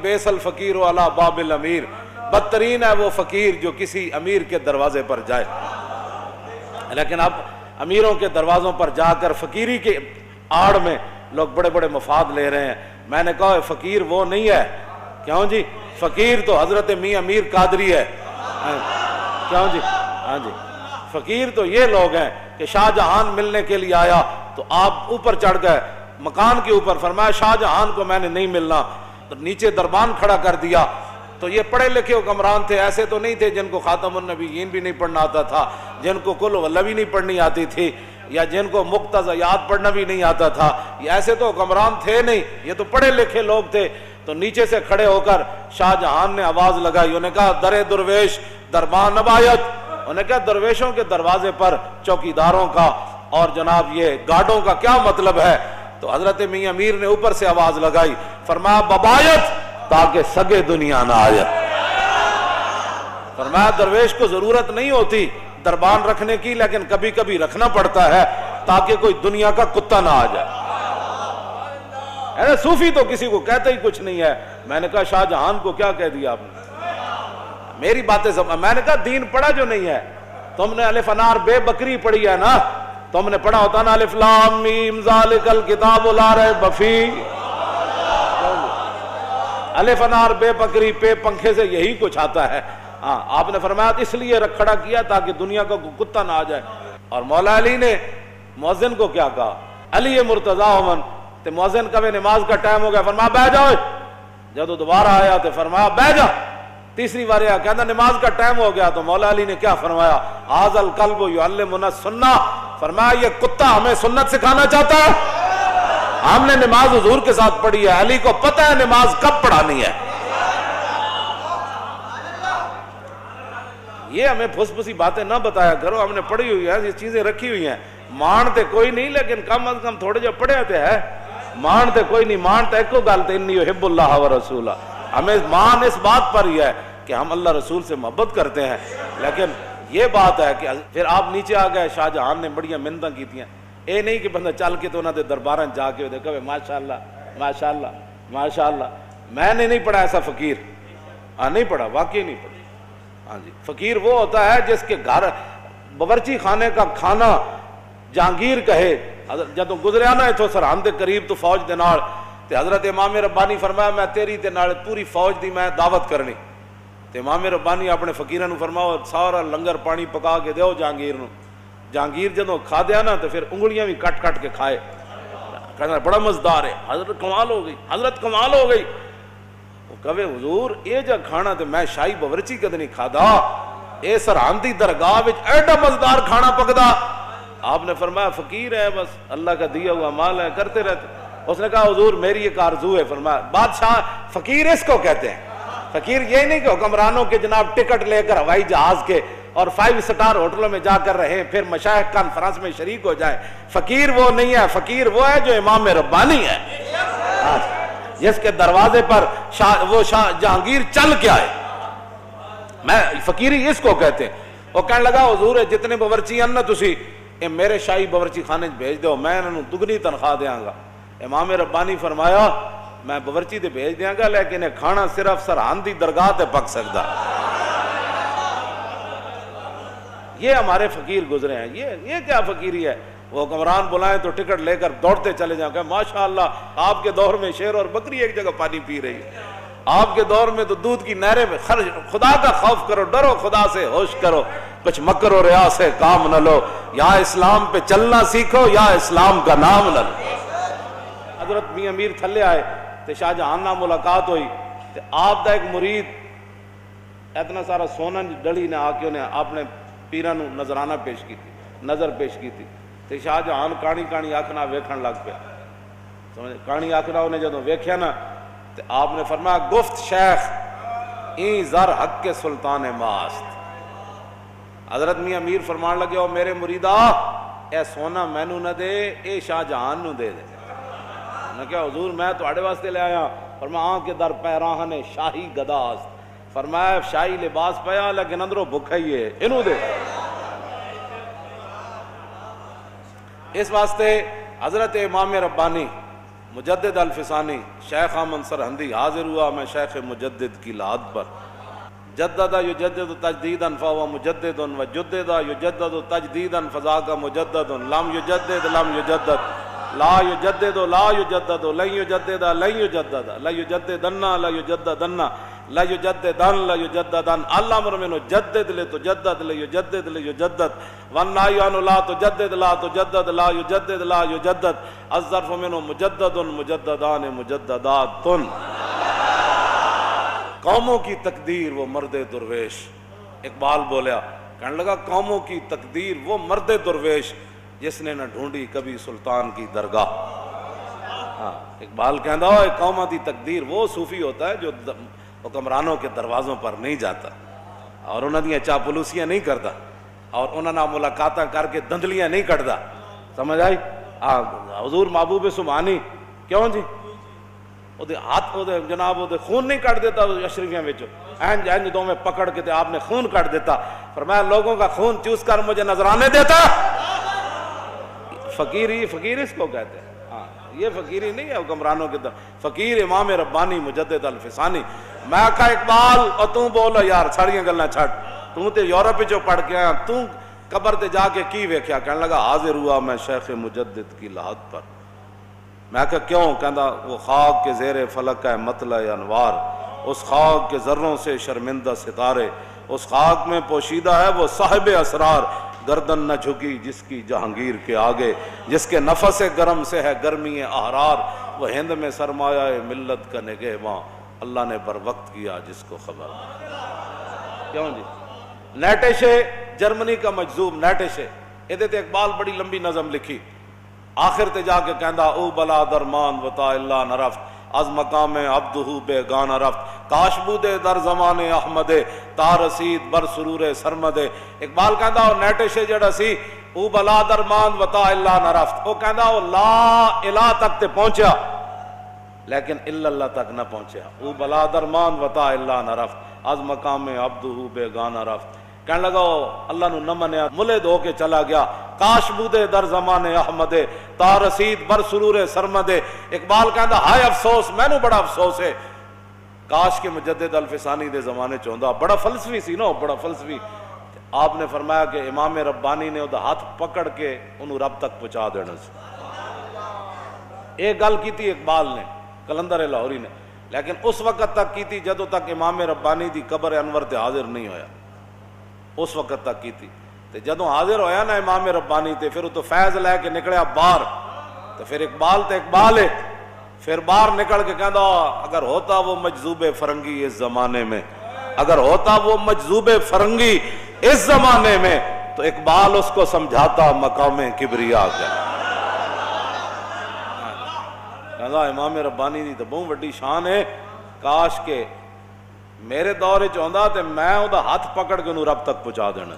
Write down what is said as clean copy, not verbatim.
بیس الفقیر علی باب الامیر، بدترین ہے وہ فقیر جو کسی امیر کے دروازے پر جائے۔ لیکن اب امیروں کے دروازوں پر جا کر فقیری کے آڑ میں لوگ بڑے بڑے مفاد لے رہے ہیں۔ میں نے کہا فقیر وہ نہیں ہے، کیوں جی؟ فقیر تو حضرت میاں امیر قادری ہے، کیوں جی؟ ہاں جی، فقیر تو یہ لوگ ہیں کہ شاہ جہان ملنے کے لیے آیا تو آپ اوپر چڑھ گئے مکان کے اوپر، فرمایا شاہ جہان کو میں نے نہیں ملنا، تو نیچے دربان کھڑا کر دیا۔ تو یہ پڑھے لکھے حکمران تھے، ایسے تو نہیں تھے جن کو خاتم النبیین بھی نہیں پڑھنا آتا تھا، جن کو کل واللہ بھی نہیں پڑھنی آتی تھی، یا جن کو مقتضیات پڑھنا بھی نہیں آتا تھا، یہ ایسے تو حکمران تھے نہیں، یہ تو پڑھے لکھے لوگ تھے۔ تو نیچے سے کھڑے ہو کر شاہ جہان نے آواز لگائی، انہوں نے کہا در درویش دربان نبایت، انہوں نے کہا درویشوں کے دروازے پر چوکیداروں کا اور جناب یہ گارڈوں کا کیا مطلب ہے؟ تو حضرت میاں امیر نے اوپر سے آواز لگائی، فرمایا ببایت تاکہ سگے دنیا نہ آئے۔ فرمایا درویش کو ضرورت نہیں ہوتی دربان رکھنے کی، لیکن کبھی کبھی رکھنا پڑتا ہے تاکہ کوئی دنیا کا کتا نہ آ جائے۔ صوفی تو کسی کو کہتا ہی کچھ نہیں ہے۔ میں نے کہا شاہ جہان کو کیا کہہ دیا آپ نے؟ میری باتیں سمجھ۔ میں نے کہا دین پڑھا جو نہیں ہے، تم نے الف انار بے بکری پڑھی ہے نا، تم نے پڑھا ہوتا نا الف لام میم ذالک الکتاب لا ریب فیہ، الف انار بے بکری پہ پنکھے سے یہی کچھ آتا ہے۔ ہاں آپ نے فرمایا اس لیے کھڑا کیا تاکہ دنیا کا کتا نہ آ جائے۔ اور مولا علی نے مؤذن کو کیا کہا، علی مرتضیٰ من، تو مؤذن کا بھی نماز کا ٹائم ہو گیا، فرمایا بیٹھ جاؤ۔ جب وہ دوبارہ آیا تو فرمایا بیٹھ جا۔ تیسری بار آیا کہتا نماز کا ٹائم ہو گیا، تو مولا علی نے کیا فرمایا، ھذا الکلب یعلمنا السنہ، فرمایا یہ کتا ہمیں سنت سکھانا چاہتا ہے۔ ہم نے نماز حضور کے ساتھ پڑھی ہے، علی کو پتہ ہے نماز کب پڑھانی ہے۔ یہ ہمیں پھس پھسی باتیں نہ بتایا کرو، ہم نے پڑھی ہوئی ہے، یہ چیزیں رکھی ہوئی ہیں، مانتے کوئی نہیں، لیکن کم از کم تھوڑے جو پڑھے ہوتے ہیں، مانتے کوئی نہیں، مانتے ایک کو گالتے انی یحب اللہ و رسولہ، ہمیں مان اس بات پر ہی ہے کہ ہم اللہ رسول سے محبت کرتے ہیں۔ لیکن یہ بات ہے کہ پھر آپ نیچے آ گئے، شاہ جہان نے بڑیاں منتیں کی تھیں، اے نہیں کہ بندہ چل کے تو انہوں نے درباراں جا کے دیکھا ماشاءاللہ ماشاءاللہ ماشاءاللہ۔ میں نے نہیں پڑھا ایسا فقیر، نہیں پڑھا، واقعی نہیں پڑھا۔ ہاں جی، فقیر وہ ہوتا ہے جس کے گھر باورچی خانے کا کھانا جہانگیر کہے۔ جدوں گزریا نا اتوں سرحد دے قریب تو فوج دے نال، تے حضرت امام ربانی فرمایا میں تیری تے نال پوری فوج دی میں دعوت کرنی، تے امام ربانی اپنے فقیراں نو فرماؤ سارا لنگر پانی پکا کے دیو جہانگیر نو۔ جہانگیر جدوں کھا دیا نا تو پھر انگلیاں بھی کٹ کٹ کے کھائے، کہنا بڑا مزدار ہے، حضرت کمال ہو گئی، حضرت کمال ہو گئی۔ وہ کہے حضور اے جا کھانا تے میں شاہی باورچی کد نہیں کھادا، اے سرحدی درگاہ وچ ایڈا مزدار کھانا پکدا۔ آپ نے فرمایا فقیر ہے، بس اللہ کا دیا ہوا مال ہے، کرتے رہتے۔ اس نے کہا حضور میری ایک آرزو ہے۔ فرمایا بادشاہ فقیر اس کو کہتے ہیں، فقیر یہ نہیں کہ حکمرانوں کے جناب ٹکٹ لے کر ہوائی جہاز کے اور 5 سٹار ہوٹلوں میں جا کر رہے پھر مشائخ کانفرنس میں شریک ہو جائے۔ فقیر وہ نہیں ہے، فقیر وہ ہے جو امام ربانی ہے، جس کے دروازے پر وہ شاہ جہانگیر چل کے آئے۔ میں فقیری اس کو کہتے ہیں۔ وہ کہنے لگا حضور جتنے باورچی ہیں نا تسی اے میرے شاہی باورچی خانے بھیج دو، میں انہوں دگنی تنخواہ دیاں گا۔ امام ربانی فرمایا میں باورچی تے بھیج دیاں گا، لیکن کھانا صرف سرحد دی درگاہ تے پک سکتا۔ یہ ہمارے فقیر گزرے ہیں۔ یہ کیا فقیری ہے؟ وہ حکمران بلائیں تو ٹکٹ لے کر دوڑتے چلے جاؤں کہ ماشاءاللہ آپ کے دور میں شیر اور بکری ایک جگہ پانی پی رہی ہے، آپ کے دور میں تو دودھ کی نہریں میں خرچ۔ خدا کا خوف کرو، ڈرو خدا سے، ہوش کرو، کچھ مکر و ریا سے کام نہ لو، یا اسلام پہ چلنا سیکھو یا اسلام کا نام نہ لو۔ حضرت میاں امیر تھلے آئے تو شاہ جہان نال ملاقات ہوئی، تو آپ دا ایک مرید اتنا سارا سونا ڈلی نے آ کے انہیں اپنے پیراں نو نظرانہ پیش کی تھی، نظر پیش کی تھی، تو شاہ جہان کانی کانی آکھنا ویکھن لگ پیا۔ سمجھ کانی آکھنا انہیں جدوں ویکھیا نا تو آپ نے فرمایا گفت شیخ این زر حق کے سلطان ماست۔ حضرت میاں امیر فرمان لگے او میرے مریدا اے سونا مینو نہ دے، اے شاہ جہان نو دے دے۔ میں کہا حضور میں تواڈے واسطے لے آیا۔ فرمایا آن کے در پیراہن شاہی گداست، فرمایا شاہی لباس پیا لیکن اندروں بھکھا ہی ہے، انہوں دے۔ اس واسطے حضرت امام ربانی مجدد الفسانی شیخ احمد سرہندی حاضر ہوا میں شیخ مجدد کی لحد پر، جدد یجدد تجدیدا فهو مجدد وجدد یجدد تجدیدا فذاک مجدد لم یجدد لم یجدد لا یجدد لا یجدد لن یجدد لن یجدد لا یجددن لا یجددن لا یجددن لا یجددن الامر منه جدد لتجدد لیجدد لیجدد والنهی عنه لا تجدد لا تجدد لا یجدد لا یجدد الظرف منه مجدد مجددان مجددات۔ قوموں کی تقدیر وہ مرد درویش، اقبال بولیا کہنے لگا قوموں کی تقدیر وہ مرد درویش جس نے نہ ڈھونڈی کبھی سلطان کی درگاہ۔ ہاں اقبال کہندا ہے قوموں کی تقدیر وہ صوفی ہوتا ہے جو حکمرانوں کے دروازوں پر نہیں جاتا اور انہاں دیاں چاپلوسیاں نہیں کرتا اور انہاں نال ملاقاتاں کر کے دندلیاں نہیں کٹدا، سمجھ آئی؟ حضور محبوب سبحانی کیوں جی او دے ہاتھ او دے جناب او دے خون نہیں کٹ دیتا اشرفیاں وچ اینج اینج دو میں پکڑ کے تے آپ نے خون کٹ دیتا، فرمایا لوگوں کا خون چوس کر مجھے نذرانے دیتا۔ فقیری فقیر اس کو کہتے ہیں، ہاں یہ فقیری نہیں ہے حکمرانوں کے در، فقیر امام ربانی مجدد الفسانی۔ میں کہا اقبال اور تو بولو یار ساریاں گلاں چھڈ، تو تے یورپ وچوں پڑھ کے آیا، تو قبر تے جا کے کی ویکھیا؟ کہنے لگا حاضر ہوا میں شیخ مجدد کی لحد پر۔ میں کہا کیوں؟ کہندا وہ خاک کے زیر فلک ہے مطلع انوار، اس خاک کے ذروں سے شرمندہ ستارے، اس خاک میں پوشیدہ ہے وہ صاحب اسرار، گردن نہ جھکی جس کی جہانگیر کے آگے، جس کے نفس گرم سے ہے گرمی احرار، وہ ہند میں سرمایہ ملت کا نگہباں، اللہ نے بر وقت کیا جس کو خبر۔ کیوں جی؟ نیٹشے جرمنی کا مجذوب نیٹشے، ادھے تے اقبال بڑی لمبی نظم لکھی، آخر تے جا کے کہندا او بلا درمان وطا اللہ نرفت از مقام عبدہو بے گانا رفت، کاش بودے در زمان احمد تا رسید بر سرور سرمد۔ اقبال کہندا او نیٹشے جڑا سی او بلا درمان وطا اللہ نرفت، او کہندا او لا الہ تک تے پہنچیا لیکن الا اللہ تک نہ پہنچیا، او بلا درمان وطا اللہ نرفت از مقام عبدہو بے گانا رفت۔ کہنے لگا اللہ نو نہ منیا ملد ہو کے چلا گیا، کاش بودے در زمان احمد تا رسید بر سرور سرمد۔ اقبال کہندا ہائے افسوس، مینوں بڑا افسوس ہے کاش کہ مجدد الفسانی دے زمانے چ ہوندا، بڑا فلسفی سی نا، بڑا فلسفی۔ آپ نے فرمایا کہ امام ربانی نے اودہ ہاتھ پکڑ کے انہوں رب تک پہنچا دینا سی۔ ایک گل کیتی اقبال نے کلندر لاہوری نے، لیکن اس وقت تک کیتی جدوں تک امام ربانی دی قبر انور تے حاضر نہیں ہویا، اس وقت تک کی تھی۔ جدوں حاضر ہویا نا امام ربانی تے پھر تو فیض لے کے نکلیا باہر، تو پھر اقبال تے اقبال ہے، پھر باہر نکل کے کہندا اگر ہوتا وہ مجذوب فرنگی اس زمانے میں، اگر ہوتا وہ مجذوب فرنگی اس زمانے میں تو اقبال اس کو سمجھاتا مقام کبریا کا۔ کہندا امام ربانی دی تو بہت بڑی شان ہے، کاش کے میرے دور چ ہوندا تے میں اودہ ہاتھ پکڑ کے انہوں رب تک پہنچا دینا۔